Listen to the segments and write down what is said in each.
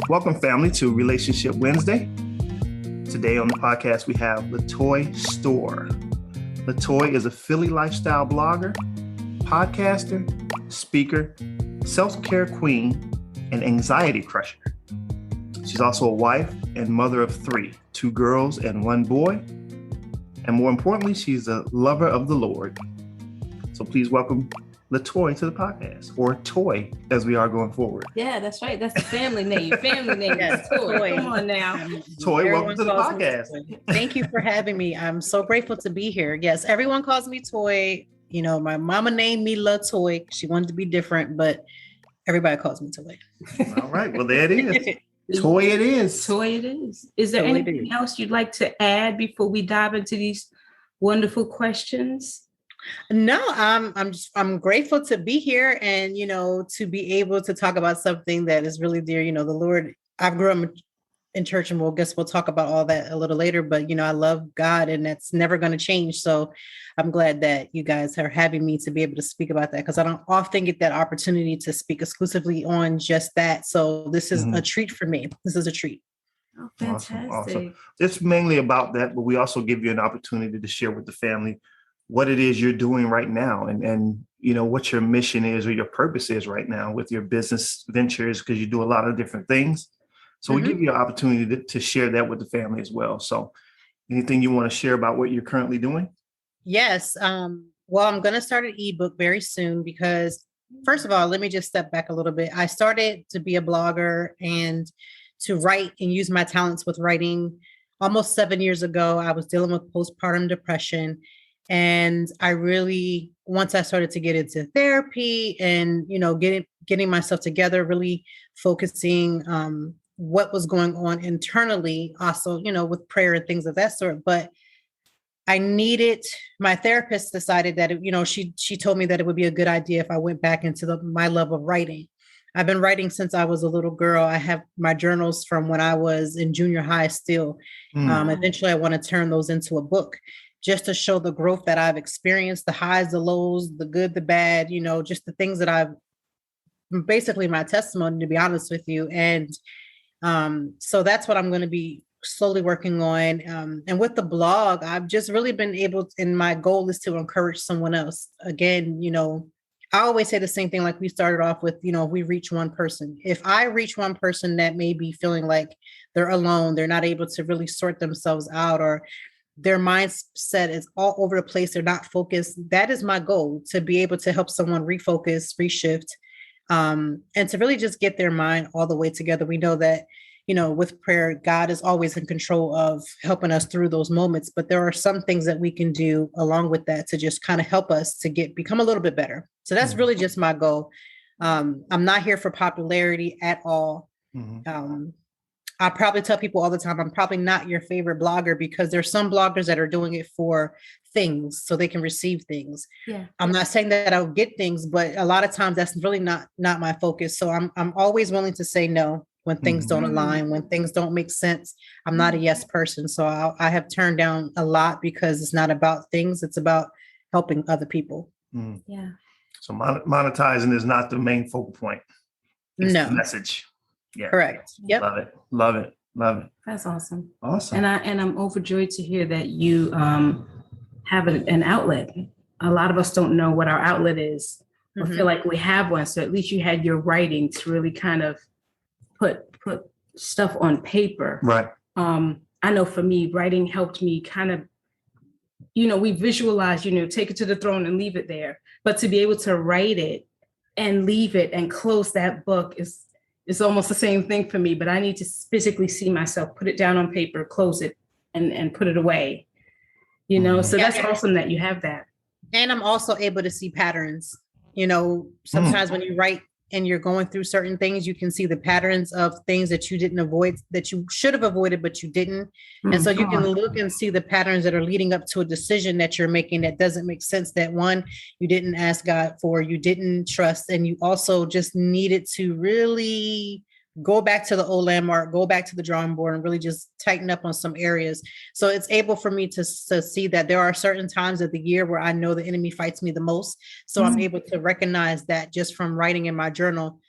Welcome, family, to Relationship Wednesday. Today on the podcast, we have LaToi Starr. LaToi is a Philly lifestyle blogger, podcaster, speaker, self-care queen, and anxiety crusher. She's also a wife and mother of 3, 2 girls and 1 boy. And more importantly, she's a lover of the Lord. So please welcome LaToi to the podcast, or Toi, as we are going forward. Yeah, that's right. That's the family name. Family name is Toi. Come on now. Toi, welcome to the podcast. Thank you for having me. I'm so grateful to be here. Yes, everyone calls me Toi. You know, my mama named me LaToi. She wanted to be different, but everybody calls me Toi. All right. Well, there it is. Toi it is. Toi it is. Is there anything else you'd like to add before we dive into these wonderful questions? No, I'm grateful to be here and, to be able to talk about something that is really dear. The Lord, I grew up in church, and we'll talk about all that a little later, but, I love God, and that's never going to change. So I'm glad that you guys are having me to be able to speak about that, because I don't often get that opportunity to speak exclusively on just that. So this is a treat for me. This is a treat. Oh, fantastic. Awesome. It's mainly about that, but we also give you an opportunity to share with the family what it is you're doing right now, and what your mission is or your purpose is right now with your business ventures, because you do a lot of different things. So we give you an opportunity to share that with the family as well. So anything you want to share about what you're currently doing? Yes. Well, I'm going to start an ebook very soon, because first of all, let me just step back a little bit. I started to be a blogger and to write and use my talents with writing almost 7 years ago. I was dealing with postpartum depression. And I really, once I started to get into therapy and, getting myself together, really focusing what was going on internally, also, with prayer and things of that sort. But I needed, my therapist decided that, she told me that it would be a good idea if I went back into my love of writing. I've been writing since I was a little girl. I have my journals from when I was in junior high still. Eventually, I want to turn those into a book, just to show the growth that I've experienced, the highs, the lows, the good, the bad, just the things that I've basically my testimony, to be honest with you. And so that's what I'm going to be slowly working on. And with the blog, I've just really been able to, and my goal is to encourage someone else. Again, I always say the same thing, like we started off with, we reach one person. If I reach one person that may be feeling like they're alone, they're not able to really sort themselves out, or their mindset is all over the place, they're not focused. That is my goal, to be able to help someone refocus, reshift, and to really just get their mind all the way together. We know that, with prayer, God is always in control of helping us through those moments. But there are some things that we can do along with that to just kind of help us to become a little bit better. So that's really just my goal. I'm not here for popularity at all. I probably tell people all the time, I'm probably not your favorite blogger, because there's some bloggers that are doing it for things so they can receive things. Yeah. I'm not saying that I'll get things, but a lot of times that's really not my focus. So I'm always willing to say no when things don't align, when things don't make sense. I'm not a yes person. So I have turned down a lot, because it's not about things. It's about helping other people. Yeah. So monetizing is not the main focal point. It's the message. Yeah. Correct. Yep. Love it. That's awesome. Awesome. And I'm overjoyed to hear that you have an outlet. A lot of us don't know what our outlet is, or feel like we have one. So at least you had your writing to really kind of put stuff on paper. Right. I know for me, writing helped me kind of, we visualize, take it to the throne and leave it there. But to be able to write it and leave it and close that book is almost the same thing for me. But I need to physically see myself, put it down on paper, close it, and put it away. So that's awesome that you have that. And I'm also able to see patterns. Sometimes when you write and you're going through certain things, you can see the patterns of things that you didn't avoid, that you should have avoided, but you didn't. And so you can look and see the patterns that are leading up to a decision that you're making that doesn't make sense, that one, you didn't ask God for, you didn't trust, and you also just needed to really go back to the old landmark, go back to the drawing board, and really just tighten up on some areas. So it's able for me to see that there are certain times of the year where I know the enemy fights me the most. So I'm able to recognize that just from writing in my journal,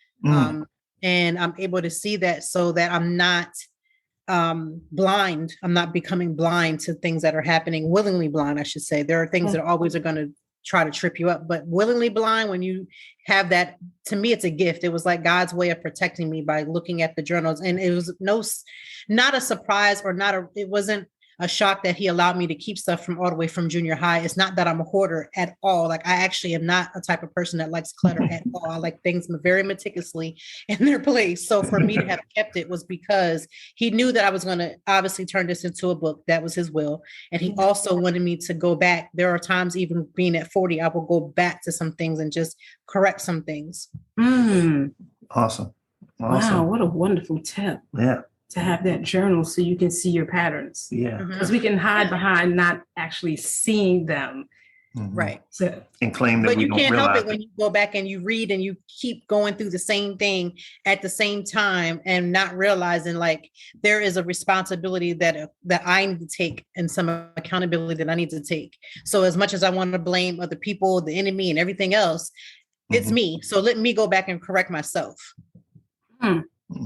And I'm able to see that so that I'm not blind. I'm not becoming blind to things that are happening, willingly blind, I should say. There are things that always are going to try to trip you up, but willingly blind, when you have that, to me, it's a gift. It was like God's way of protecting me by looking at the journals. And it was not a surprise, or it wasn't a shock that he allowed me to keep stuff from all the way from junior high. It's not that I'm a hoarder at all. Like, I actually am not a type of person that likes clutter at all. I like things very meticulously in their place. So for me to have kept it was because he knew that I was going to obviously turn this into a book. That was his will. And he also wanted me to go back. There are times, even being at 40, I will go back to some things and just correct some things. Awesome. Wow, what a wonderful tip. Yeah. To have that journal so you can see your patterns. Yeah. Because we can hide behind not actually seeing them. Right. So, and claim that but we you don't can't realize help it when you go back and you read and you keep going through the same thing at the same time and not realizing, like, there is a responsibility that I need to take and some accountability that I need to take. So as much as I want to blame other people, the enemy and everything else, it's me. So let me go back and correct myself.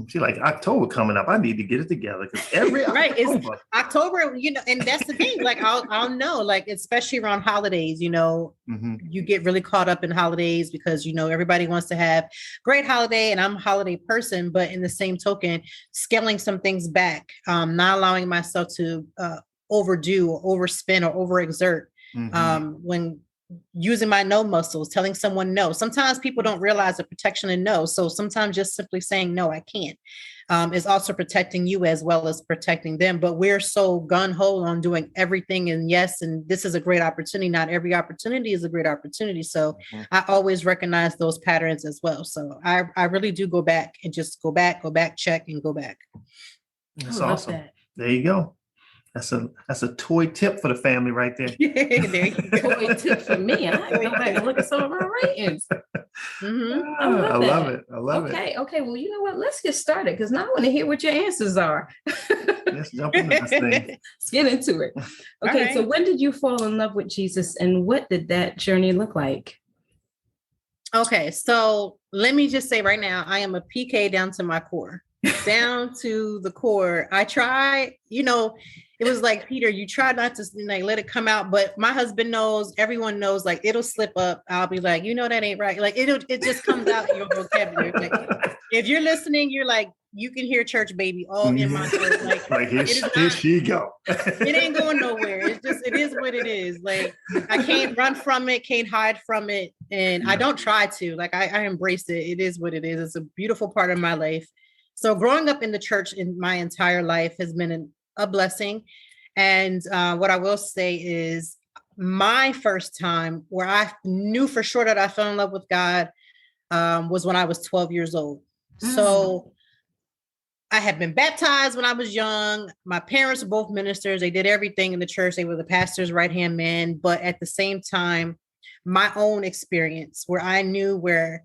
She's like, October coming up, I need to get it together, because every right, October. it's October, and that's the thing. Like, I'll know, like, especially around holidays, you get really caught up in holidays because everybody wants to have great holiday, and I'm a holiday person. But in the same token, scaling some things back, not allowing myself to overdo or overspend or overexert. When using my no muscles, telling someone no. Sometimes people don't realize the protection in no. So sometimes just simply saying, no, I can't, is also protecting you as well as protecting them. But we're so gun-ho on doing everything and yes, and this is a great opportunity. Not every opportunity is a great opportunity. So I always recognize those patterns as well. So I really do go back and just go back, check, and go back. That's awesome. That. There you go. That's a toy tip for the family right there. There you go. Toy tip for me. I go back and look at some of our ratings. I love it. Okay. Well, you know what? Let's get started, because now I want to hear what your answers are. Let's jump into this thing. Let's get into it. Okay. Right. So when did you fall in love with Jesus, and what did that journey look like? Okay. So let me just say right now, I am a PK down to my core. Down to the core. I try, it was like, Peter, you try not to let it come out, but my husband knows, everyone knows, like, it'll slip up. I'll be like, that ain't right. Like, it just comes out in your vocabulary. Like, if you're listening, you're like, you can hear church baby all in my throat. Like here she go. It ain't going nowhere. It is what it is. Like, I can't run from it, can't hide from it. And I don't try to, like, I embrace it. It is what it is. It's a beautiful part of my life. So growing up in the church in my entire life has been a blessing. And what I will say is, my first time where I knew for sure that I fell in love with God was when I was 12 years old. So I had been baptized when I was young. My parents were both ministers. They did everything in the church. They were the pastor's right-hand man. But at the same time, my own experience where I knew where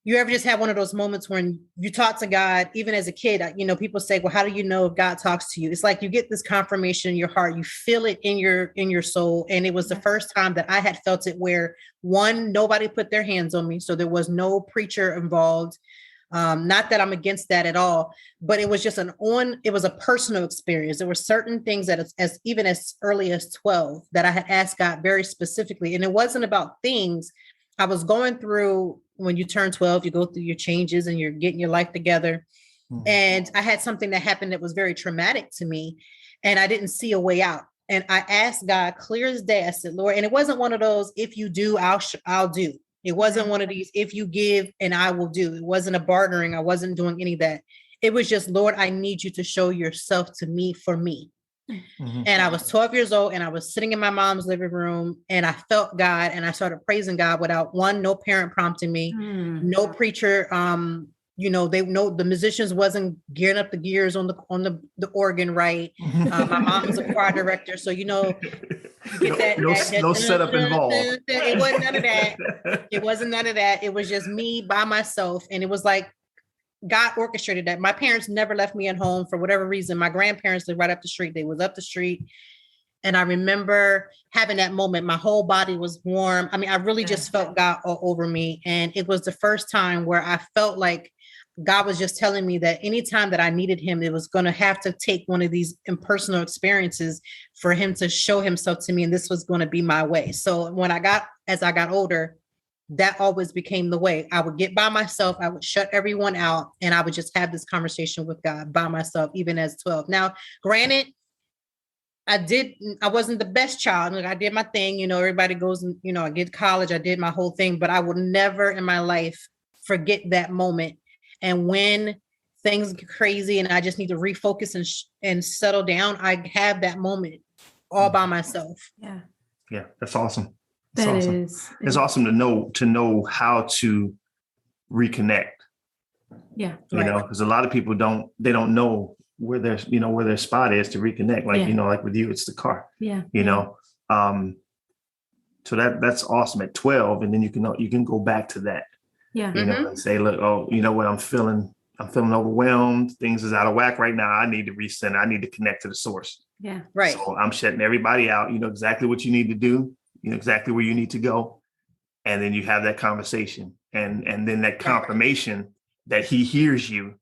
you ever just have one of those moments when you talk to God, even as a kid, people say, well, how do you know if God talks to you? It's like you get this confirmation in your heart, you feel it in your soul. And it was the first time that I had felt it where, one, nobody put their hands on me. So there was no preacher involved. Not that I'm against that at all, but it was just it was a personal experience. There were certain things that even as early as 12 that I had asked God very specifically. And it wasn't about things I was going through. When you turn 12, you go through your changes and you're getting your life together. And I had something that happened that was very traumatic to me, and I didn't see a way out. And I asked God clear as day. I said, Lord, and it wasn't one of those, if you do, I'll do. It wasn't one of these, if you give and I will do. It wasn't a bartering. I wasn't doing any of that. It was just, Lord, I need you to show yourself to me for me. And I was 12 years old, and I was sitting in my mom's living room, and I felt God, and I started praising God without no parent prompting me, no preacher. They know the musicians wasn't gearing up the gears on the organ, right? My mom was a choir director, so you get that no setup involved. It wasn't none of that. It wasn't none of that. It was just me by myself, and it was like God orchestrated that. My parents never left me at home for whatever reason. My grandparents lived right up the street. They was up the street. And I remember having that moment. My whole body was warm. I mean, I really just felt God all over me. And it was the first time where I felt like God was just telling me that anytime that I needed him, it was going to have to take one of these impersonal experiences for him to show himself to me. And this was going to be my way. So as I got older, that always became the way. I would get by myself. I would shut everyone out and I would just have this conversation with God by myself, even as 12. Now, granted, I wasn't the best child. Like, I did my thing, everybody goes and, I get to college, I did my whole thing, but I would never in my life forget that moment. And when things get crazy and I just need to refocus and settle down, I have that moment all by myself. Yeah. Yeah. That's awesome. That awesome. It's awesome to know how to reconnect. Yeah. Because a lot of people don't know where their spot is to reconnect. Like, like with you, it's the car. Yeah. So that's awesome at 12. And then you can go back to that. Yeah. And say, look, oh, you know what? I'm feeling overwhelmed. Things is out of whack right now. I need to recenter. I need to connect to the source. Yeah. Right. So I'm shutting everybody out. You know exactly what you need to do. You know exactly where you need to go. And then you have that conversation and then that confirmation that he hears you,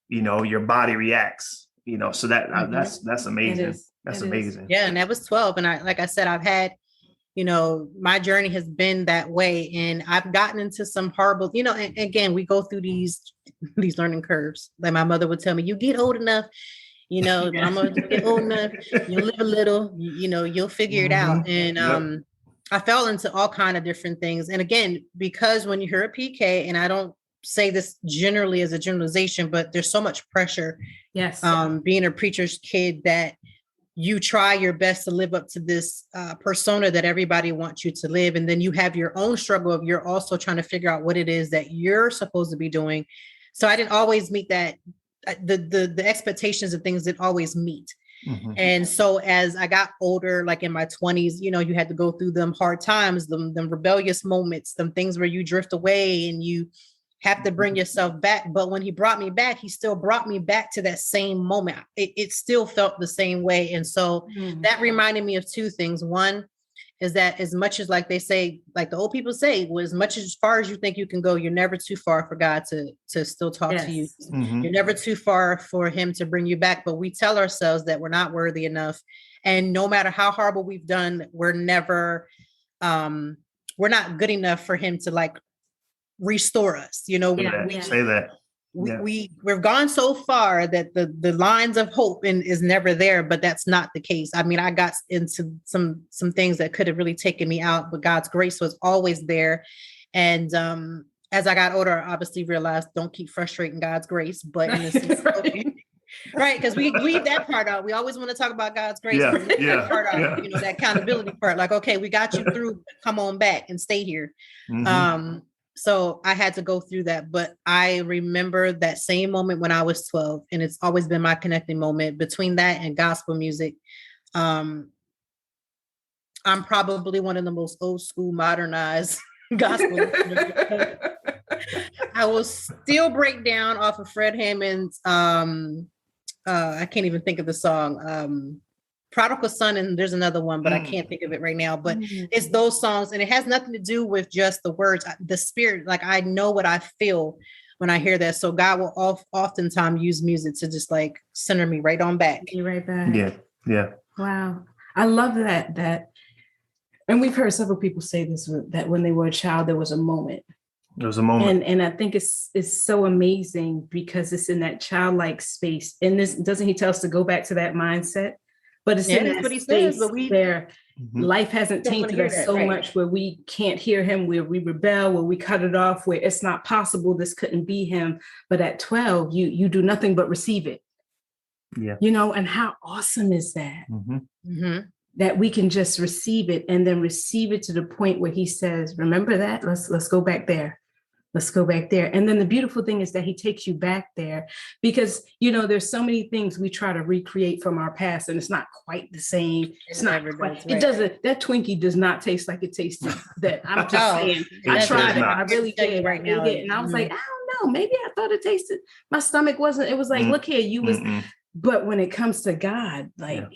your body reacts, so that's amazing. That's amazing. Yeah. And that was 12. And like I said, I've had, my journey has been that way. And I've gotten into some horrible, and again, we go through these learning curves. Like my mother would tell me, you get old enough, I'm gonna get old enough, you'll live a little, you'll figure it out. And I fell into all kind of different things. And again, because when you're a PK, and I don't say this generally as a generalization, but there's so much pressure. Yes. Being a preacher's kid, that you try your best to live up to this persona that everybody wants you to live. And then you have your own struggle of you're also trying to figure out what it is that you're supposed to be doing. So I didn't always meet that. The expectations of things didn't always meet. Mm-hmm. And so as I got older, like in my 20s, you had to go through them hard times, them rebellious moments, them things where you drift away and you have to bring yourself back. But when he brought me back, he still brought me back to that same moment. It still felt the same way. And so that reminded me of two things. One is that as much as, like they say, like the old people say, well, as far as you think you can go, you're never too far for God to still talk to you. Mm-hmm. You're never too far for him to bring you back. But we tell ourselves that we're not worthy enough. And no matter how horrible we've done, we're not good enough for him to like restore us. Say that. We've gone so far that the lines of hope is never there, but that's not the case. I mean, I got into some things that could have really taken me out, but God's grace was always there. And as I got older, I obviously realized don't keep frustrating God's grace, but in a sense, right? Because we leave that part out. We always want to talk about God's grace. That part out, that accountability part. Like, okay, we got you through. Come on back and stay here. Mm-hmm. So I had to go through that, but I remember that same moment when I was 12, and it's always been my connecting moment between that and gospel music. I'm probably one of the most old school modernized gospel. I will still break down off of Fred Hammond's, I can't even think of the song, Prodigal Son, and there's another one, but I can't think of it right now. But it's those songs, and it has nothing to do with just the words, the spirit. Like I know what I feel when I hear that. So God will oftentimes use music to just like center me right on back. You're right back. Yeah. Wow, I love that. And we've heard several people say this, that when they were a child, there was a moment. There was a moment, and I think it's so amazing because it's in that childlike space. And this doesn't he tell us to go back to that mindset? But it's in that what he space says, where life hasn't tainted us so much, where we can't hear him, where we rebel, where we cut it off, where it's not possible, this couldn't be him. But at 12, you do nothing but receive it. Yeah. And how awesome is that? That we can just receive it and then receive it to the point where he says, remember that? Let's go back there. Let's go back there. And then the beautiful thing is that he takes you back there because, there's so many things we try to recreate from our past and it's not quite the same. It's not quite, it doesn't, that Twinkie does not taste like it tasted that. I'm just saying, I tried it. I really did right now. And I was like, I don't know, maybe I thought it tasted, my stomach wasn't, it was like, look here, you was, but when it comes to God, like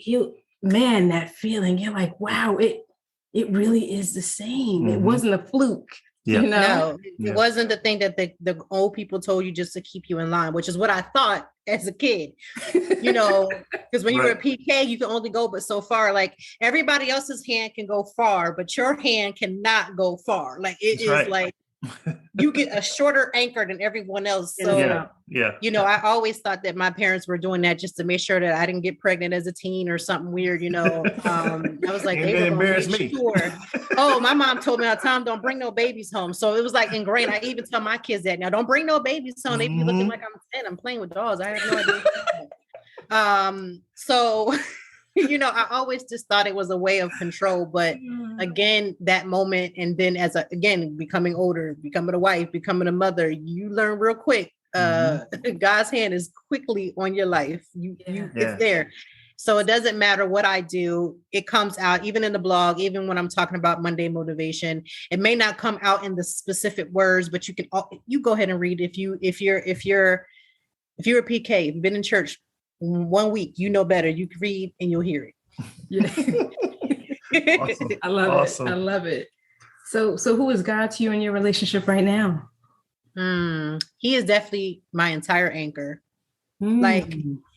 that feeling, you're like, wow, it really is the same. It wasn't a fluke. Yeah. You know? No, Yeah. it wasn't the thing that the old people told you just to keep you in line, which is what I thought as a kid. You know, because when you were a Right. PK, you can only go but so far. Like everybody else's hand can go far, but your hand cannot go far. Like it That's is right. like you get a shorter anchor than everyone else. In and So, out. Yeah. you know, I always thought that my parents were doing that just to make sure that I didn't get pregnant as a teen or something weird, you know. I was like, Ain't they gonna were going to embarrass make me. sure. Oh, my mom told me all the time, don't bring no babies home. So it was like ingrained. I even tell my kids that now, don't bring no babies home. They be looking like I'm 10. I'm playing with dolls. I have no idea. So you know, I always just thought it was a way of control, but again, that moment, and then again, becoming older, becoming a wife, becoming a mother, you learn real quick. God's hand is quickly on your life. It's there. So it doesn't matter what I do, it comes out even in the blog, even when I'm talking about Monday motivation. It may not come out in the specific words, but you go ahead and read. If you're a PK, if you've been in church 1 week, you know better. You can read and you'll hear it. Yeah. Awesome. I love Awesome. it. I love it. So who is God to you in your relationship right now? He is definitely my entire anchor. Like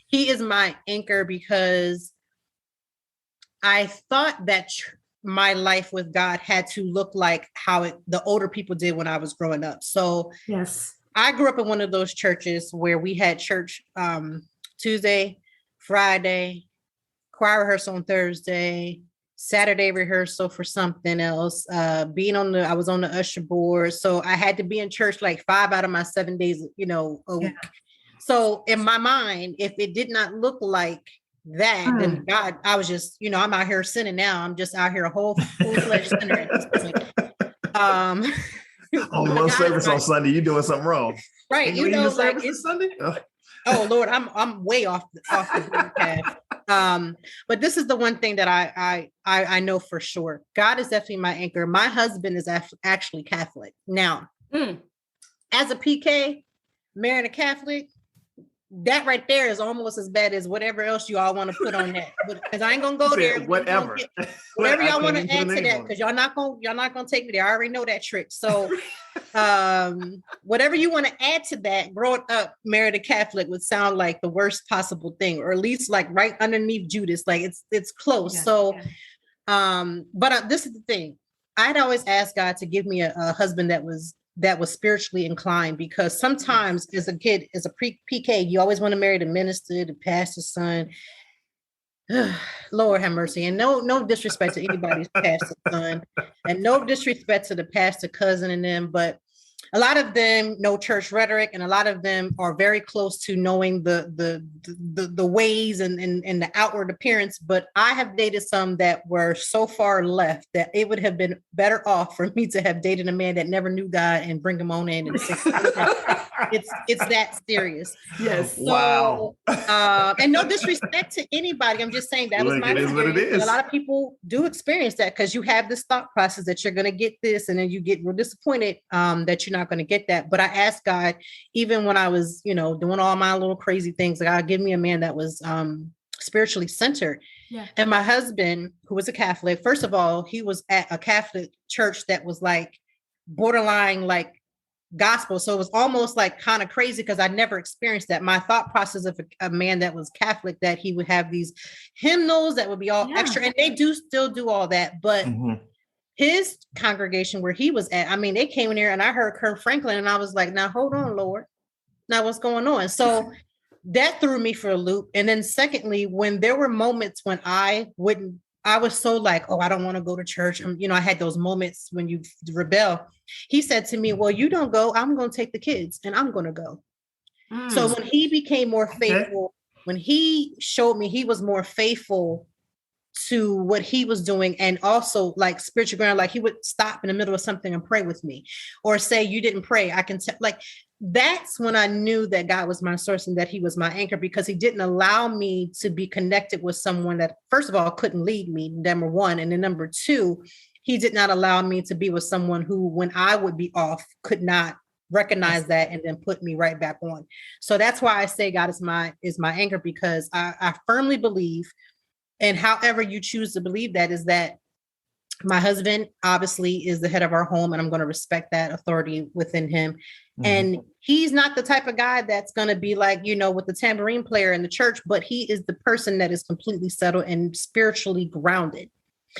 he is my anchor because I thought that my life with God had to look like how the older people did when I was growing up. So yes, I grew up in one of those churches where we had church Tuesday, Friday, choir rehearsal on Thursday, Saturday rehearsal for something else. I was on the usher board. So I had to be in church like 5 out of my 7 days, you know, a week. So in my mind, if it did not look like that, then God, I was just, you know, I'm out here sinning now. I'm just out here a whole full-fledged sinner at this point. On one service on Sunday, you're doing something wrong. Right. You know, like it's Sunday. Oh Lord, I'm way off the path. But this is the one thing that I know for sure. God is definitely my anchor. My husband is actually Catholic. Now, as a PK, marrying a Catholic, that right there is almost as bad as whatever else you all want to put on that. Because I ain't gonna go there. Whatever Y'all want to add to that, because y'all not gonna take me there. I already know that trick. So whatever you want to add to that, growing up married a Catholic would sound like the worst possible thing, or at least like right underneath Judas. Like it's close. But this is the thing. I'd always ask God to give me a husband that was spiritually inclined, because sometimes as a kid, as a PK, you always want to marry the minister, the pastor's son. Lord have mercy. And no disrespect to anybody's pastor's son, and no disrespect to the pastor cousin and them, but a lot of them know church rhetoric, and a lot of them are very close to knowing the ways and the outward appearance. But I have dated some that were so far left that it would have been better off for me to have dated a man that never knew God and bring him on in. It's that serious. Yes. So, wow. And no disrespect to anybody. I'm just saying that was my experience. What it is. And a lot of people do experience that, because you have this thought process that you're going to get this, and then you get real disappointed that you're not going to get that. But I asked God, even when I was, you know, doing all my little crazy things, like, God, give me a man that was spiritually centered. Yeah. And my husband, who was a Catholic, first of all, he was at a Catholic church that was like borderline like gospel. So it was almost like kind of crazy, because I never experienced that. My thought process of a man that was Catholic, that he would have these hymnals that would be all extra, and they do still do all that. But his congregation where he was at, I mean, they came in here and I heard Kirk Franklin, and I was like, now hold on, Lord, now what's going on? So that threw me for a loop. And then secondly, when there were moments when I was so like, oh, I don't want to go to church. You know, I had those moments when you rebel. He said to me, well, you don't go, I'm going to take the kids and I'm going to go. So when he became more faithful, when he showed me he was more faithful to what he was doing, and also like spiritual ground, like he would stop in the middle of something and pray with me, or say, you didn't pray, I can tell. Like, that's when I knew that God was my source and that he was my anchor, because he didn't allow me to be connected with someone that, first of all, couldn't lead me, number one. And then number two, he did not allow me to be with someone who, when I would be off, could not recognize that and then put me right back on. So that's why I say God is my anchor, because I firmly believe, and however you choose to believe that, is that My husband obviously is the head of our home, and I'm going to respect that authority within him. Mhm. And he's not the type of guy that's going to be like, with the tambourine player in the church, but he is the person that is completely settled and spiritually grounded.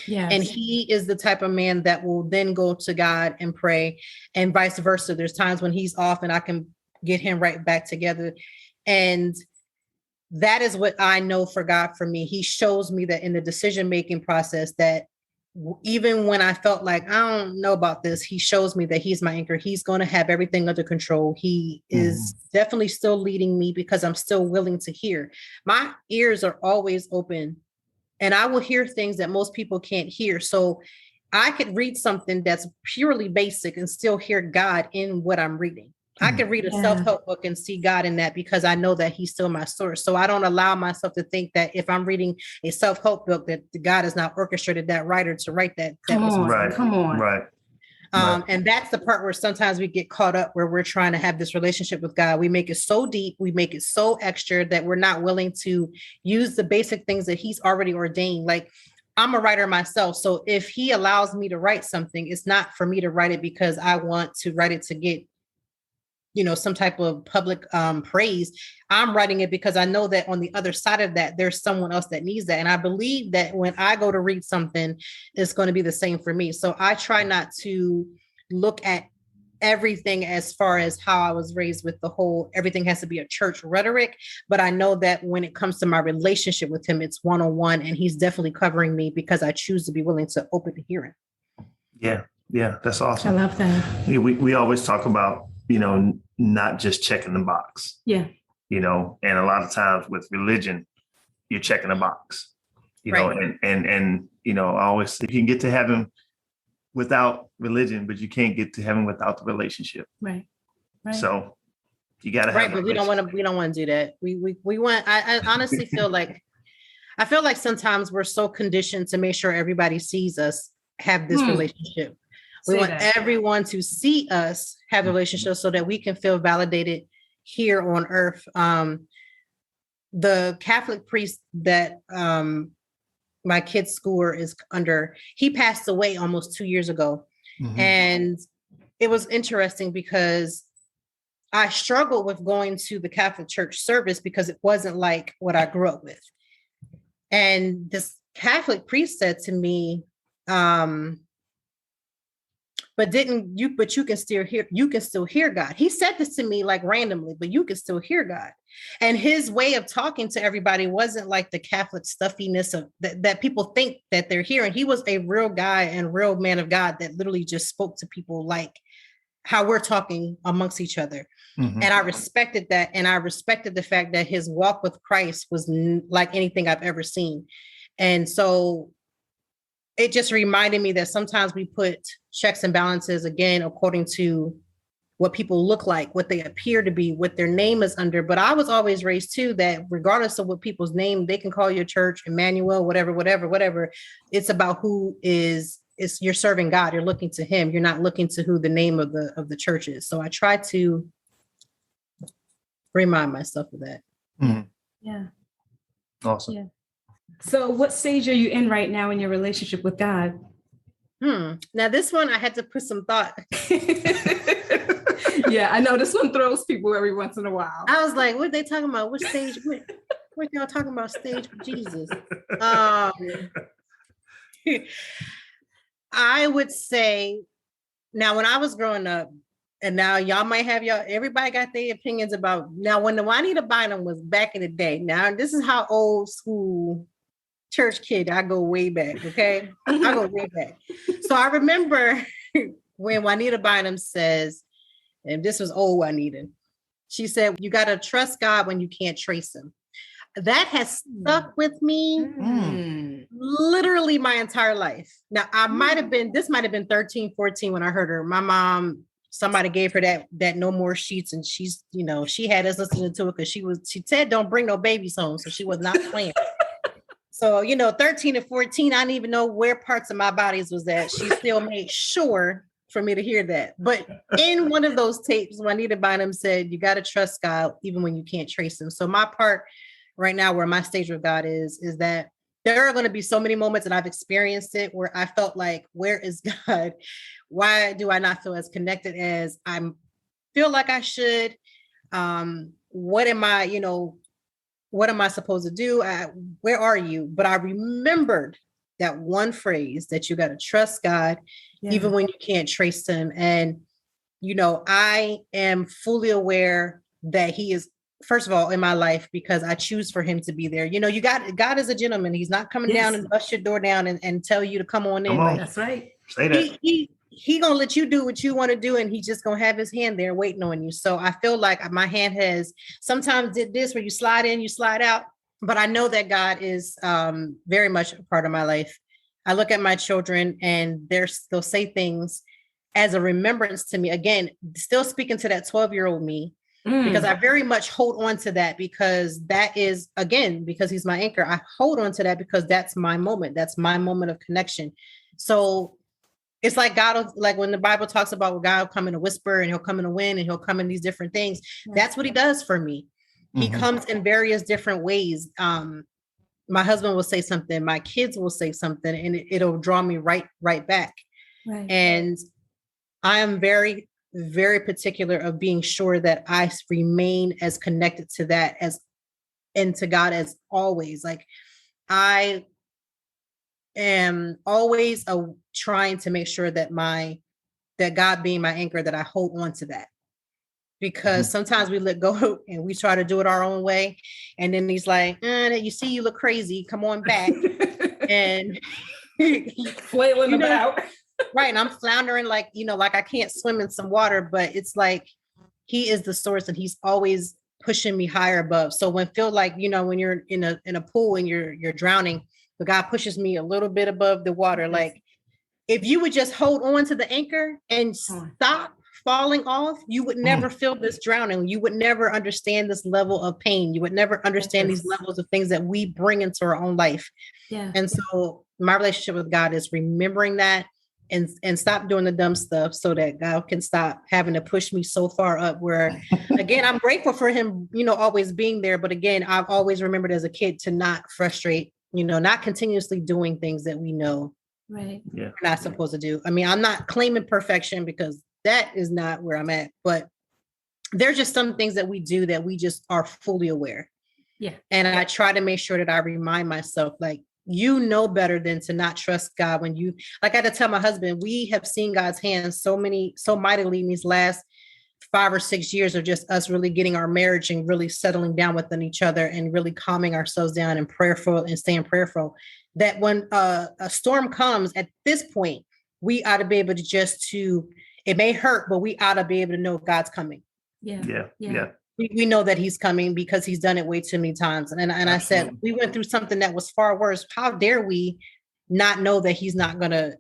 Yes. And he is the type of man that will then go to God and pray, and vice versa. There's times when he's off and I can get him right back together. And that is what I know for God for me. He shows me that in the decision-making process, that even when I felt like I don't know about this, he shows me that he's my anchor. He's going to have everything under control. He is definitely still leading me because I'm still willing to hear. My ears are always open, and I will hear things that most people can't hear. So I could read something that's purely basic and still hear God in what I'm reading. I could read a self-help book and see God in that because I know that he's still my source. So I don't allow myself to think that if I'm reading a self-help book that God has not orchestrated that writer to write that. Come on. Right. And that's the part where sometimes we get caught up where we're trying to have this relationship with God. We make it so deep, we make it so extra that we're not willing to use the basic things that he's already ordained. Like, I'm a writer myself. So if he allows me to write something, it's not for me to write it because I want to write it to get some type of public praise. I'm writing it because I know that on the other side of that, there's someone else that needs that. And I believe that when I go to read something, it's going to be the same for me. So I try not to look at everything as far as how I was raised with the whole, everything has to be a church rhetoric. But I know that when it comes to my relationship with him, it's one-on-one, and he's definitely covering me because I choose to be willing to open to hear him. Yeah. That's awesome. I love that. We always talk about, not just checking the box. Yeah. And a lot of times with religion, you're checking a box, Right. and I always say you can get to heaven without religion, but you can't get to heaven without the relationship. Right. So you got to have. Right. But we don't want to do that. We want, I honestly feel like, sometimes we're so conditioned to make sure everybody sees us have this relationship. We want everyone to see us have a relationship so that we can feel validated here on earth. The Catholic priest that my kid's school is under, he passed away almost 2 years ago. Mm-hmm. And it was interesting because I struggled with going to the Catholic church service because it wasn't like what I grew up with. And this Catholic priest said to me, but you can still hear God. He said this to me like randomly, but you can still hear God. And his way of talking to everybody wasn't like the Catholic stuffiness of that people think that they're hearing. He was a real guy and real man of God that literally just spoke to people like how we're talking amongst each other. Mm-hmm. And I respected that. And I respected the fact that his walk with Christ was like anything I've ever seen. And so it just reminded me that sometimes we put checks and balances, again, according to what people look like, what they appear to be, what their name is under. But I was always raised too, that regardless of what people's name, they can call your church Emmanuel, whatever. It's about who you're serving God. You're looking to him. You're not looking to who the name of the church is. So I try to remind myself of that. Mm-hmm. Yeah. Awesome. Yeah. So what stage are you in right now in your relationship with God? Now this one, I had to put some thought. Yeah, I know this one throws people every once in a while. I was like, what are they talking about? Which stage? What y'all talking about stage with Jesus? I would say, now when I was growing up, and now y'all might have everybody got their opinions about, now when the Juanita Bynum was back in the day, now this is how old school church kid, I go way back, okay? I go way back. So I remember when Juanita Bynum says, and this was old Juanita, she said, you got to trust God when you can't trace him. That has stuck with me literally my entire life. Now, this might have been 13, 14 when I heard her. My mom, somebody gave her that No More Sheets, and she's, she had us listening to it because she said, don't bring no babies home. So she was not playing. So, 13 and 14, I didn't even know where parts of my bodies was at. She still made sure for me to hear that. But in one of those tapes, Juanita Bynum said, you got to trust God even when you can't trace him. So my part right now, where my stage with God is that there are going to be so many moments, and I've experienced it, where I felt like, where is God? Why do I not feel as connected as I feel like I should? What am I, what am I supposed to do? Where are you? But I remembered that one phrase that you got to trust God, even when you can't trace him. And, I am fully aware that he is, first of all, in my life, because I choose for him to be there. God is a gentleman. He's not coming down and bust your door down and tell you to come on in. That's right. Say that. He gonna let you do what you want to do, and he's just gonna have his hand there waiting on you. So I feel like my hand has sometimes did this where you slide in, you slide out, but I know that God is very much a part of my life. I look at my children and they'll say things as a remembrance to me. Again, still speaking to that 12-year-old me, because I very much hold on to that, because that is, again, because he's my anchor. I hold on to that because that's my moment. That's my moment of connection. So it's like God, like when the Bible talks about God will come in a whisper, and he'll come in a wind, and he'll come in these different things. That's what he does for me. He comes in various different ways. My husband will say something, my kids will say something, and it'll draw me right back. Right. And I am very, very particular of being sure that I remain as connected to that and to God as always. Like I am always trying to make sure that that God being my anchor, that I hold on to that, because sometimes we let go and we try to do it our own way. And then he's like, you see, you look crazy. Come on back. And flailing about. Right. And I'm floundering like I can't swim in some water, but it's like he is the source, and he's always pushing me higher above. So when feel like, when you're in a pool and you're drowning, but God pushes me a little bit above the water. Like if you would just hold on to the anchor and stop falling off, you would never feel this drowning. You would never understand this level of pain. You would never understand these levels of things that we bring into our own life. Yeah. And so my relationship with God is remembering that and stop doing the dumb stuff, so that God can stop having to push me so far up where, again, I'm grateful for him, always being there. But again, I've always remembered as a kid to not frustrate, not continuously doing things that we know we're not supposed to do. I mean, I'm not claiming perfection, because that is not where I'm at, but there's just some things that we do that we just are fully aware. Yeah. And I try to make sure that I remind myself, like, better than to not trust God when like I had to tell my husband, we have seen God's hand so mightily in these last 5 or 6 years of just us really getting our marriage and really settling down within each other and really calming ourselves down and prayerful and staying prayerful, that when a storm comes at this point, we ought to be able to it may hurt, but we ought to be able to know God's coming. Yeah. We know that he's coming because he's done it way too many times. And I said, we went through something that was far worse. How dare we not know that he's not going to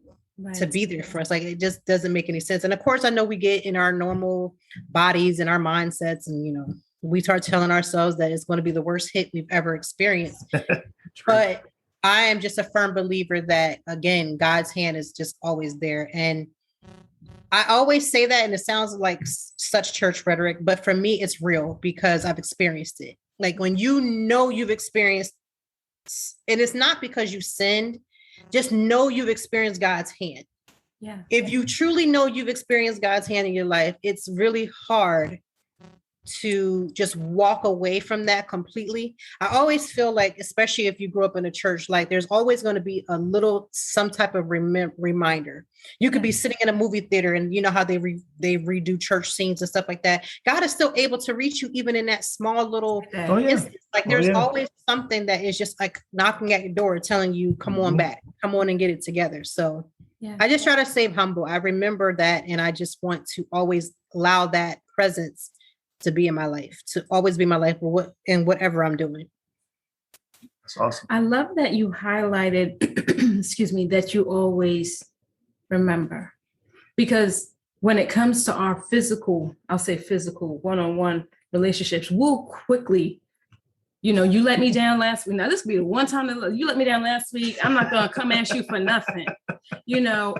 be there for us? Like, it just doesn't make any sense. And of course, I know we get in our normal bodies and our mindsets, and, we start telling ourselves that it's going to be the worst hit we've ever experienced. But I am just a firm believer that, again, God's hand is just always there. And I always say that, and it sounds like such church rhetoric, but for me, it's real because I've experienced it. Like when you've experienced, and it's not because you sinned, just know you've experienced God's hand. Yeah. If you truly know you've experienced God's hand in your life, it's really hard to just walk away from that completely. I always feel like, especially if you grew up in a church, like there's always going to be some type of reminder. You could be sitting in a movie theater, and you know how they redo church scenes and stuff like that. God is still able to reach you even in that small little instance. Like there's always something that is just like knocking at your door, telling you, come on back, come on and get it together. So I just try to stay humble. I remember that, and I just want to always allow that presence to be in my life, to always be my life in whatever I'm doing. That's awesome. I love that you highlighted, that you always remember, because when it comes to our physical one-on-one relationships, we'll quickly, you let me down last week. Now this will be the one time that you let me down last week. I'm not going to come at you for nothing,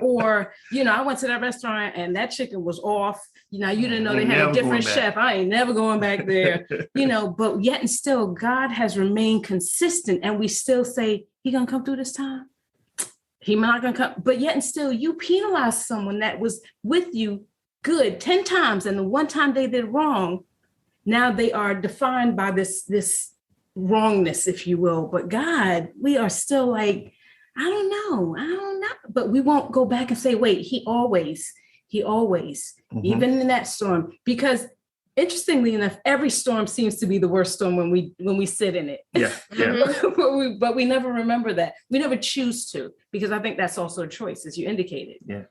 or, I went to that restaurant and that chicken was off. You didn't know they had a different chef. I ain't never going back there, but yet and still God has remained consistent, and we still say, he gonna come through this time? He not gonna come, but yet and still you penalize someone that was with you good 10 times, and the one time they did wrong, now they are defined by this wrongness, if you will. But God, we are still like, I don't know. But we won't go back and say, wait, he always, even in that storm, because interestingly enough, every storm seems to be the worst storm when we sit in it. Yeah. but we never remember that. We never choose to, because I think that's also a choice, as you indicated. Yeah.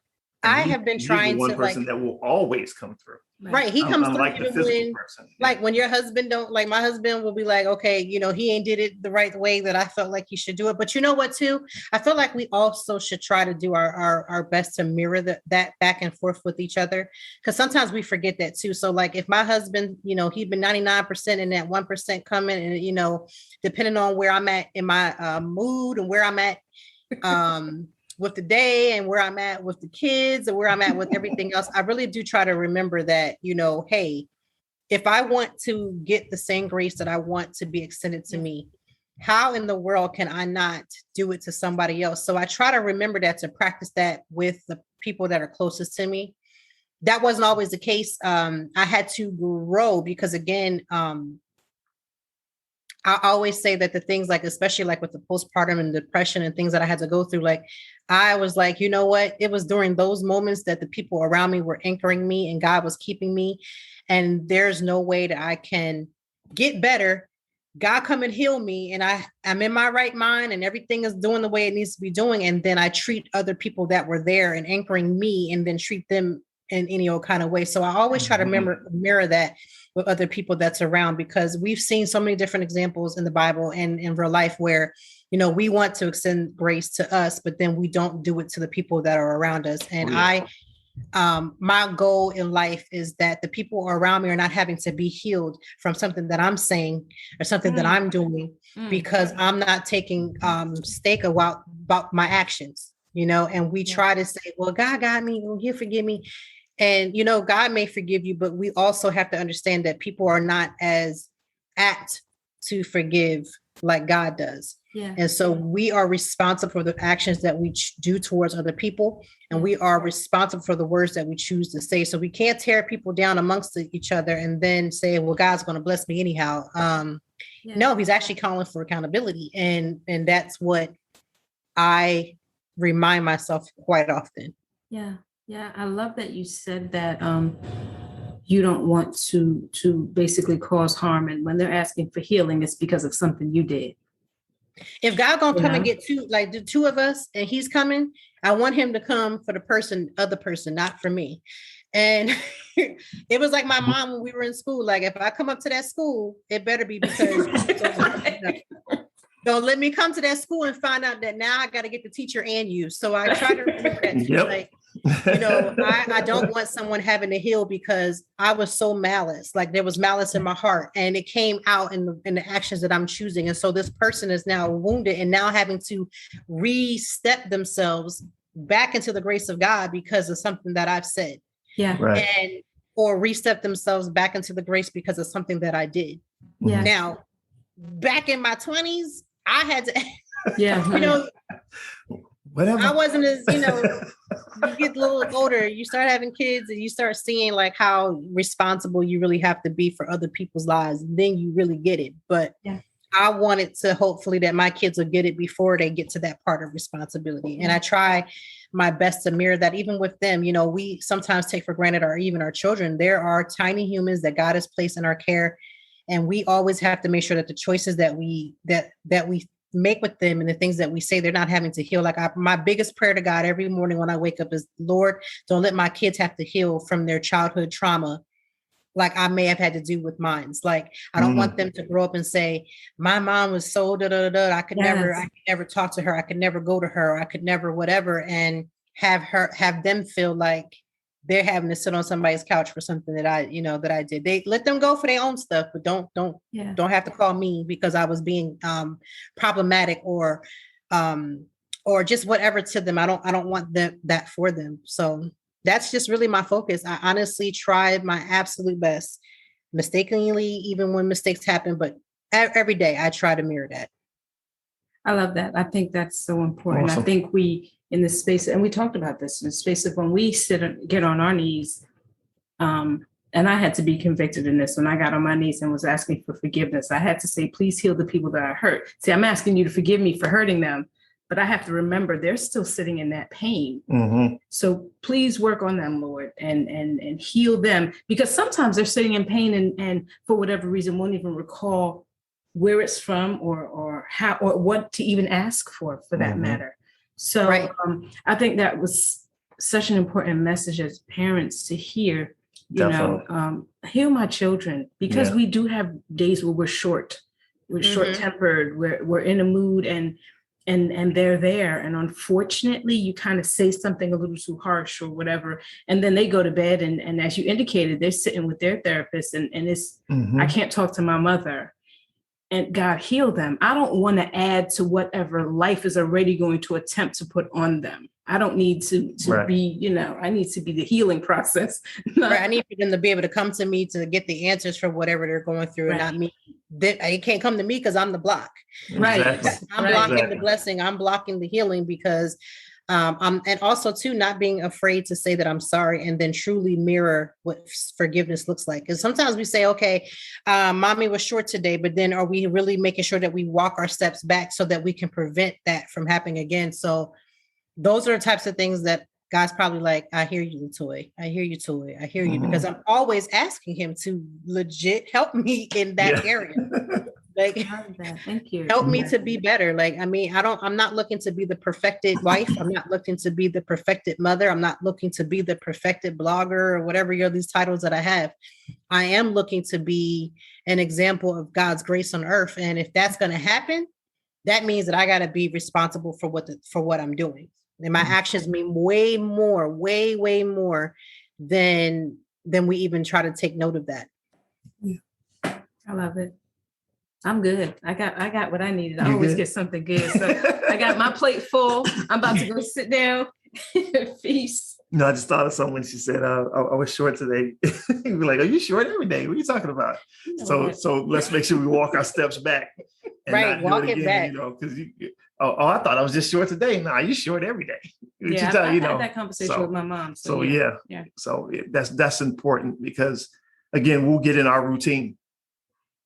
I have been trying one to person that will always come through. Right. He comes through like the even physical when, person. like when your husband don't, like my husband will be like, okay, he ain't did it the right way that I felt like he should do it. But you know what, too? I feel like we also should try to do our best to mirror that back and forth with each other. Because sometimes we forget that too. So like if my husband, he'd been 99% and that 1% coming, and, depending on where I'm at in my mood and where I'm at, with the day and where I'm at with the kids and where I'm at with everything else, I really do try to remember that, hey, if I want to get the same grace that I want to be extended to me, how in the world can I not do it to somebody else? So I try to remember that, to practice that with the people that are closest to me. That wasn't always the case. I had to grow because, again, I always say that the things like, especially like with the postpartum and depression and things that I had to go through, like I was like, you know what? It was during those moments that the people around me were anchoring me and God was keeping me. And there's no way that I can get better. God come and heal me. And I'm in my right mind and everything is doing the way it needs to be doing. And then I treat other people that were there and anchoring me and then treat them in any old kind of way. So I always try to mirror that with other people that's around, because we've seen so many different examples in the Bible and in real life where, we want to extend grace to us, but then we don't do it to the people that are around us. And my goal in life is that the people around me are not having to be healed from something that I'm saying or something that I'm doing, because I'm not taking stake about my actions, and we try to say, well, God got me, well, he'll forgive me. And, God may forgive you, but we also have to understand that people are not as apt to forgive like God does. Yeah. And so we are responsible for the actions that we do towards other people. And we are responsible for the words that we choose to say. So we can't tear people down amongst each other and then say, well, God's going to bless me anyhow. No, he's actually calling for accountability. And that's what I remind myself quite often. Yeah. Yeah, I love that you said that you don't want to basically cause harm. And when they're asking for healing, it's because of something you did. If God gonna come and get the two of us and he's coming, I want him to come for the other person, not for me. And it was like my mom when we were in school. Like, if I come up to that school, it better be because don't let me come to that school and find out that now I got to get the teacher and you. So I try to remember that too. Like, I don't want someone having to heal because I was so malice. Like there was malice in my heart and it came out in the actions that I'm choosing. And so this person is now wounded and now having to re-step themselves back into the grace of God because of something that I've said. Yeah. Right. Or re-step themselves back into the grace because of something that I did. Yeah. Now, back in my 20s, I had to, whatever. I wasn't as, you get a little older, you start having kids and you start seeing like how responsible you really have to be for other people's lives. And then you really get it. But I wanted to hopefully that my kids will get it before they get to that part of responsibility. And I try my best to mirror that even with them. We sometimes take for granted even our children. There are tiny humans that God has placed in our care. And we always have to make sure that the choices that we make with them and the things that we say, they're not having to heal. Like my biggest prayer to God every morning when I wake up is, Lord, don't let my kids have to heal from their childhood trauma like I may have had to do with mine. Like, I don't want them to grow up and say, my mom was so I could never talk to her. I could never go to her. I could never whatever. And have them feel like they're having to sit on somebody's couch for something that I did. They let them go for their own stuff, but don't have to call me because I was being problematic or just whatever to them. I don't want that for them. So that's just really my focus. I honestly tried my absolute best, mistakenly, even when mistakes happen, but every day I try to mirror that. I love that. I think that's so important. Awesome. I think we, in the space, and we talked about this, in the space of when we get on our knees, and I had to be convicted in this when I got on my knees and was asking for forgiveness. I had to say, please heal the people that I hurt. See, I'm asking you to forgive me for hurting them, but I have to remember they're still sitting in that pain. Mm-hmm. So please work on them, Lord, and heal them, because sometimes they're sitting in pain and for whatever reason won't even recall where it's from or how or what to even ask for that Mm-hmm. matter. So Right. I think that was such an important message as parents to hear. Definitely. Heal my children, because Yeah. we do have days where we're short-tempered, we're in a mood and they're there. And unfortunately, you kind of say something a little too harsh or whatever. And then they go to bed. And as you indicated, they're sitting with their therapist and it's, Mm-hmm. I can't talk to my mother. And God, heal them. I don't want to add to whatever life is already going to attempt to put on them. I don't need to Right. be, I need to be the healing process. Right. I need for them to be able to come to me to get the answers for whatever they're going through, Right. and not me. They can't come to me because I'm the block. Right. Exactly. I'm blocking the blessing. I'm blocking the healing because and also too, not being afraid to say that I'm sorry and then truly mirror what forgiveness looks like. Because sometimes we say, okay, mommy was short today, but then are we really making sure that we walk our steps back so that we can prevent that from happening again? So those are the types of things that God's probably like, I hear you, LaToi. I hear you, Toy. I hear you, Mm-hmm. because I'm always asking him to legit help me in that area. Like, thank you. help me to be better. Like, I mean, I'm not looking to be the perfected wife. I'm not looking to be the perfected mother. I'm not looking to be the perfected blogger or whatever these titles that I have. I am looking to be an example of God's grace on earth. And if that's going to happen, that means that I got to be responsible for what I'm doing. And my actions mean way more than we even try to take note of that. Yeah. I love it. I'm good. I got what I needed. I You always good? get something good. So I got my plate full. I'm about to go sit down and feast. I just thought of something when she said, I was short today. You'd be like, are you short every day? What are you talking about? So let's make sure we walk our steps back. And right. Walk it back. Because I thought I was just short today. Nah, you short every day. Yeah, I had that conversation with my mom. So that's important because again, we'll get in our routine.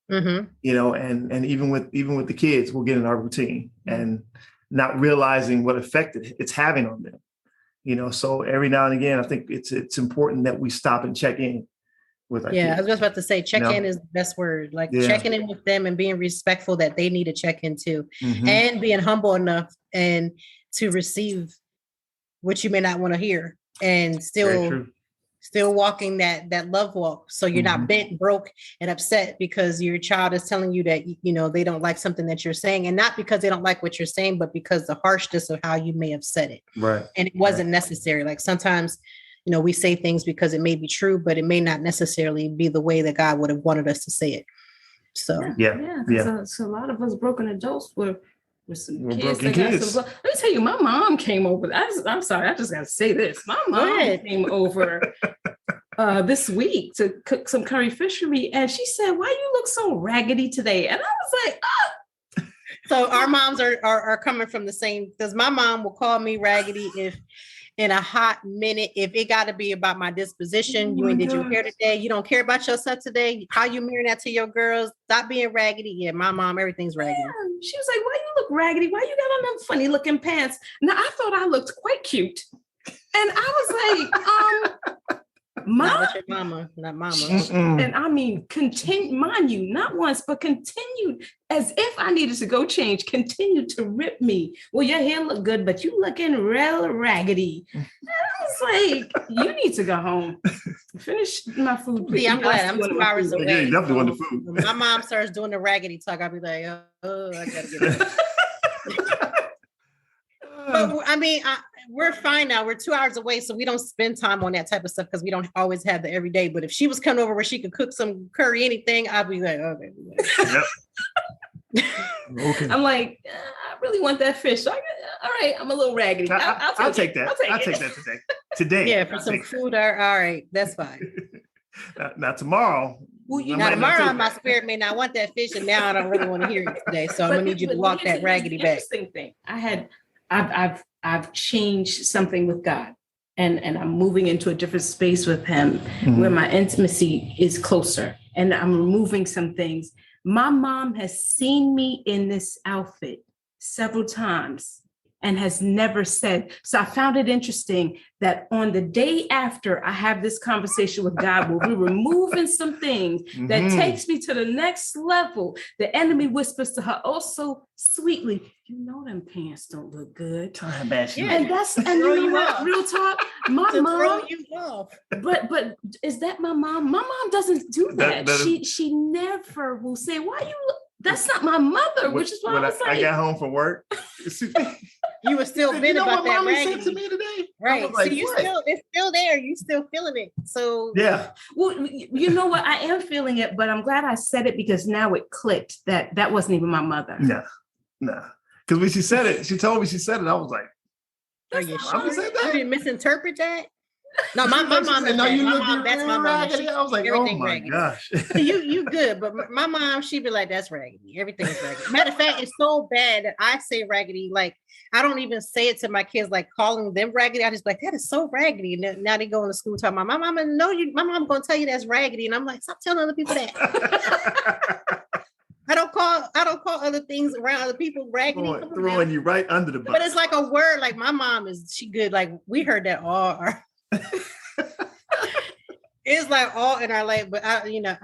Mm-hmm. And even with the kids, we'll get in our routine and not realizing what effect it's having on them. So every now and again, I think it's important that we stop and check in with our kids. I was just about to say, check in is the best word. Like checking in with them and being respectful that they need to check in too, and being humble enough and to receive what you may not want to hear, and still walking that love walk. So you're not bent, broke, and upset because your child is telling you that, they don't like something that you're saying, and not because they don't like what you're saying, but because the harshness of how you may have said it. Right. And it wasn't necessary. Like sometimes, we say things because it may be true, but it may not necessarily be the way that God would have wanted us to say it. So, So a lot of us broken adults with some kids. Kids. Let me tell you, my mom came over. I'm sorry, I just got to say this. My mom came over this week to cook some curry fish for me, and she said, "Why you look so raggedy today?" And I was like, "Oh." So our moms are coming from the same. Because my mom will call me raggedy if in a hot minute, if it got to be about my disposition. You ain't did your hair today. You don't care about yourself today. How you mirroring that to your girls? Stop being raggedy. Yeah, my mom, everything's raggedy. Yeah. She was like, "Why you look raggedy? Why you got on them funny looking pants?" Now I thought I looked quite cute, and I was like, Not your mama, not mama. And I mean, continue, mind you, not once, but continued as if I needed to go change, continued to rip me. Well, your hair look good, but you looking real raggedy. And I was like, you need to go home. Finish my food, please. Yeah, I'm glad. I'm 2 hours away. Yeah, you definitely want the food. When my mom starts doing the raggedy talk, I'll be like, oh, I gotta get it. But I mean, we're fine now. We're 2 hours away, so we don't spend time on that type of stuff because we don't always have the everyday. But if she was coming over where she could cook some curry, anything, I'd be like, okay. Okay. I'm like, I really want that fish. So all right, I'm a little raggedy. I'll take that. I'll take that today. Yeah, for some food. All right, that's fine. Now tomorrow, Well, now tomorrow my spirit may not want that fish, and now I don't really want to hear it today. So I'm gonna need you to walk that raggedy back. Interesting thing. I've changed something with God, and I'm moving into a different space with Him, where my intimacy is closer, and I'm removing some things. My mom has seen me in this outfit several times and has never said. So I found it interesting that on the day after I have this conversation with God, where we're removing some things that takes me to the next level, the enemy whispers to her, oh, so sweetly, you know, them pants don't look good. And that's, and you know what, real talk, my mom, you off. But is that my mom? My mom doesn't do that. She never will say, why you look? That's not my mother, which is why I was like, I got home from work. You were still bent about that raggedy. Said to me today? Right. Like, so it's still there. You still feeling it. So yeah. Well, you know what? I am feeling it, but I'm glad I said it because now it clicked that wasn't even my mother. No. Because when she said it, she told me she said it. I was like, are you sure? You didn't misinterpret that? No, my mom is no, my mom. That's my mom. I was like, oh my raggedy. Gosh. you good, but my mom, she'd be like, that's raggedy. Everything is raggedy. Matter of fact, it's so bad that I say raggedy. Like, I don't even say it to my kids, like calling them raggedy. I just like, that is so raggedy. And now they go into school talking about my mama. No, my mom gonna tell you that's raggedy. And I'm like, stop telling other people that. I don't call other things around other people raggedy. Throwing you right under the bus. But it's like a word. Like my mom she good. Like we heard that all. It's like all in our life, but I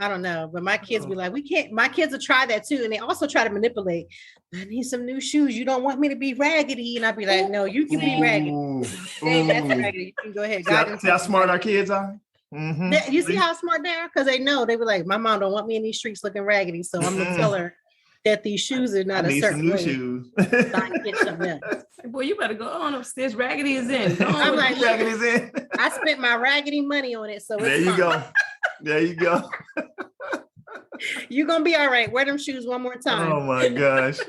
don't know. But my kids be like, we can't. My kids will try that too, and they also try to manipulate. I need some new shoes. You don't want me to be raggedy, and I'd be like, no, you can be raggedy. Hey, that's raggedy. You can go ahead. See how smart our kids are. Mm-hmm. You see how smart they are? Because they know. They be like, my mom don't want me in these streets looking raggedy, so I'm gonna tell her that these shoes are not a certain way. Shoes. So I can get something else. Boy, you better go on upstairs. Raggedy is in. I'm like, raggedy is in. I spent my raggedy money on it, so there you go. There you go. You're gonna be all right. Wear them shoes one more time. Oh my gosh.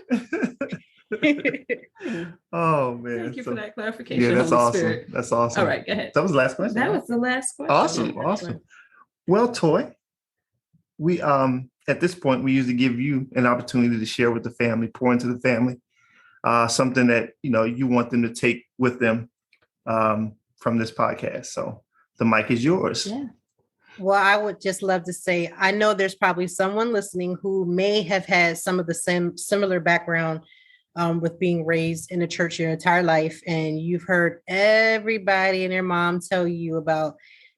Oh man. Thank you for that clarification. Yeah, that's Holy awesome. Spirit. That's awesome. All right, go ahead. That was the last question. That was the last question. Awesome. Well, Toi, we at this point we usually give you an opportunity to share with the family, pour into the family, something that you want them to take with them from this podcast. So the mic is yours. Yeah. Well, I would just love to say, I know there's probably someone listening who may have had some of the similar background with being raised in a church your entire life. And you've heard everybody and their mom tell you about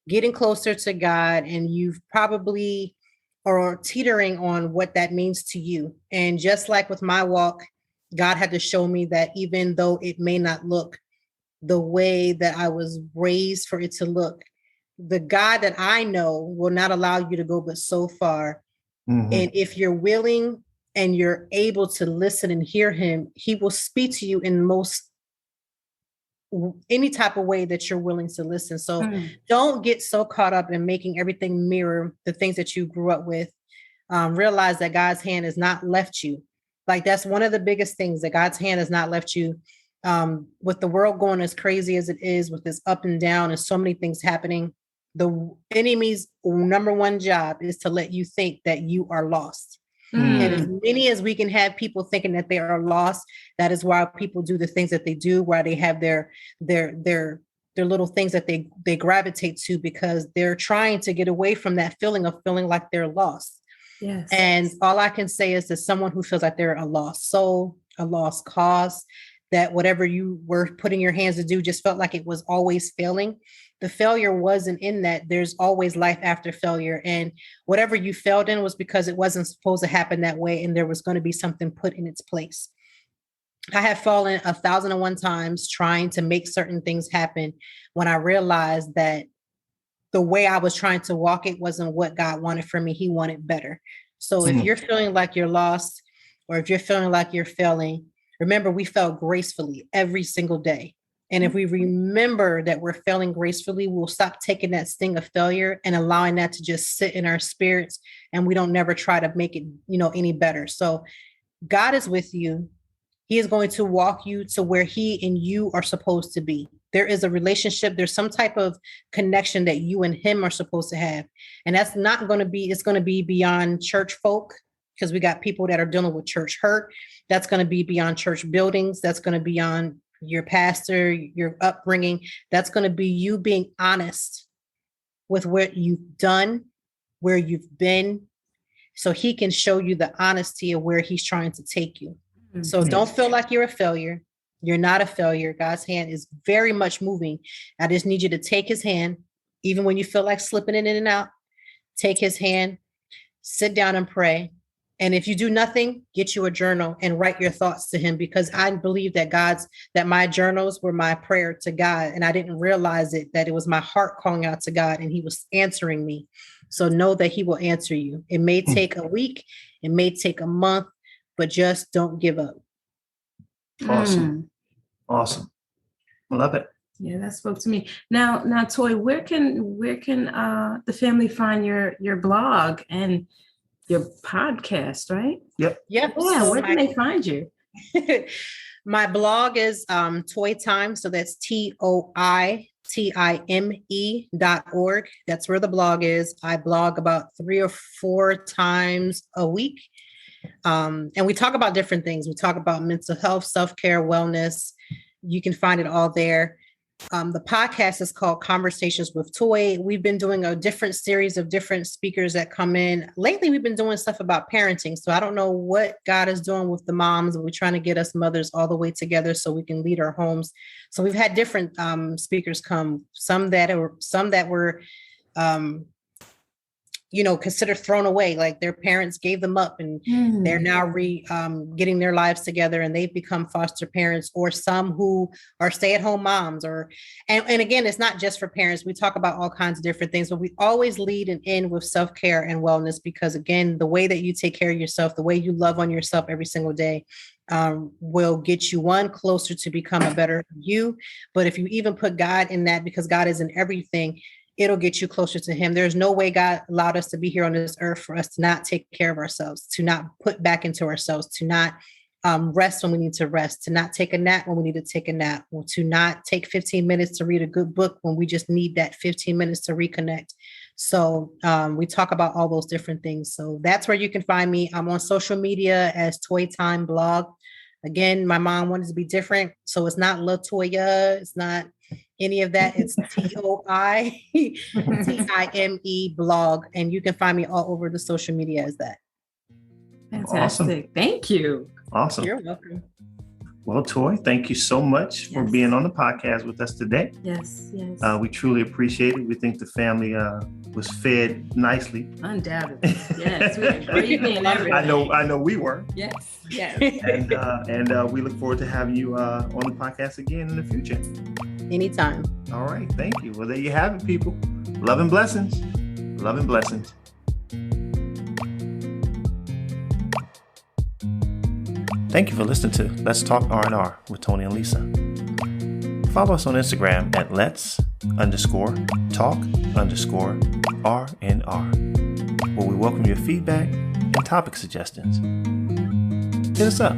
getting closer to God. And you've probably are teetering on what that means to you. And just like with my walk, God had to show me that even though it may not look the way that I was raised for it to look, the God that I know will not allow you to go but so far. Mm-hmm. And if you're willing and you're able to listen and hear him, he will speak to you in any type of way that you're willing to listen. So don't get so caught up in making everything mirror the things that you grew up with. Realize that God's hand has not left you. Like that's one of the biggest things, that God's hand has not left you. With the world going as crazy as it is, with this up and down and so many things happening, the enemy's number one job is to let you think that you are lost. And as many as we can have people thinking that they are lost, that is why people do the things that they do, why they have their little things that they gravitate to, because they're trying to get away from that feeling of feeling like they're lost. Yes. And all I can say is that someone who feels like they're a lost soul, a lost cause, that whatever you were putting your hands to do just felt like it was always failing. The failure wasn't in that. There's always life after failure. And whatever you failed in was because it wasn't supposed to happen that way. And there was going to be something put in its place. I have fallen 1,001 times trying to make certain things happen when I realized that the way I was trying to walk it wasn't what God wanted for me. He wanted better. So if you're feeling like you're lost, or if you're feeling like you're failing, remember, we fail gracefully every single day. And if we remember that we're failing gracefully, we'll stop taking that sting of failure and allowing that to just sit in our spirits. And we don't never try to make it, any better. So God is with you. He is going to walk you to where he and you are supposed to be. There is a relationship. There's some type of connection that you and him are supposed to have. And that's not going to be, it's going to be beyond church folk, because we got people that are dealing with church hurt. That's going to be beyond church buildings. That's going to be beyond your pastor, your upbringing. That's going to be you being honest with what you've done, where you've been, so he can show you the honesty of where he's trying to take you. So don't feel like you're a failure. You're not a failure. God's hand is very much moving. I just need you to take his hand, even when you feel like slipping in and out. Take his hand, sit down and pray. And if you do nothing, get you a journal and write your thoughts to him, because I believe that my journals were my prayer to God. And I didn't realize that it was my heart calling out to God, and he was answering me. So know that he will answer you. It may take a week, it may take a month, but just don't give up. Awesome. Awesome. I love it. Yeah, that spoke to me. Now, Toy, where can the family find your blog and your podcast, right? Yep. Yeah. Yeah. Where can they find you? My blog is Toi Time. So that's TOITIME.org. That's where the blog is. I blog about 3 or 4 times a week. And we talk about different things. We talk about mental health, self-care, wellness. You can find it all there. The podcast is called Conversations with Toi. We've been doing a different series of different speakers that come in. Lately, we've been doing stuff about parenting. So I don't know what God is doing with the moms. We're trying to get us mothers all the way together so we can lead our homes. So we've had different speakers come, some that were considered thrown away, like their parents gave them up and they're now getting their lives together and they've become foster parents, or some who are stay-at-home moms, and again, it's not just for parents. We talk about all kinds of different things, but we always lead and end with self-care and wellness, because again, the way that you take care of yourself, the way you love on yourself every single day will get you closer to become a better you. But if you even put God in that, because God is in everything, it'll get you closer to him. There's no way God allowed us to be here on this earth for us to not take care of ourselves, to not put back into ourselves, to not rest when we need to rest, to not take a nap when we need to take a nap, or to not take 15 minutes to read a good book when we just need that 15 minutes to reconnect. So we talk about all those different things. So that's where you can find me. I'm on social media as Toi Time Blog. Again, my mom wanted to be different. So it's not LaToya. It's not any of that. It's TOITIME blog. And you can find me all over the social media as that. Fantastic. Awesome. Thank you. Awesome. You're welcome. Well, Toi, thank you so much for being on the podcast with us today. Yes. We truly appreciate it. We think the family was fed nicely. Undoubtedly. Yes. We had gravy and everything. I know we were. Yes. And we look forward to having you on the podcast again in the future. Anytime. All right. Thank you. Well, there you have it, people. Love and blessings. Love and blessings. Thank you for listening to Let's Talk R&R with Tony and Lisa. Follow us on Instagram at Let's_Talk_R&R, where we welcome your feedback and topic suggestions. Hit us up.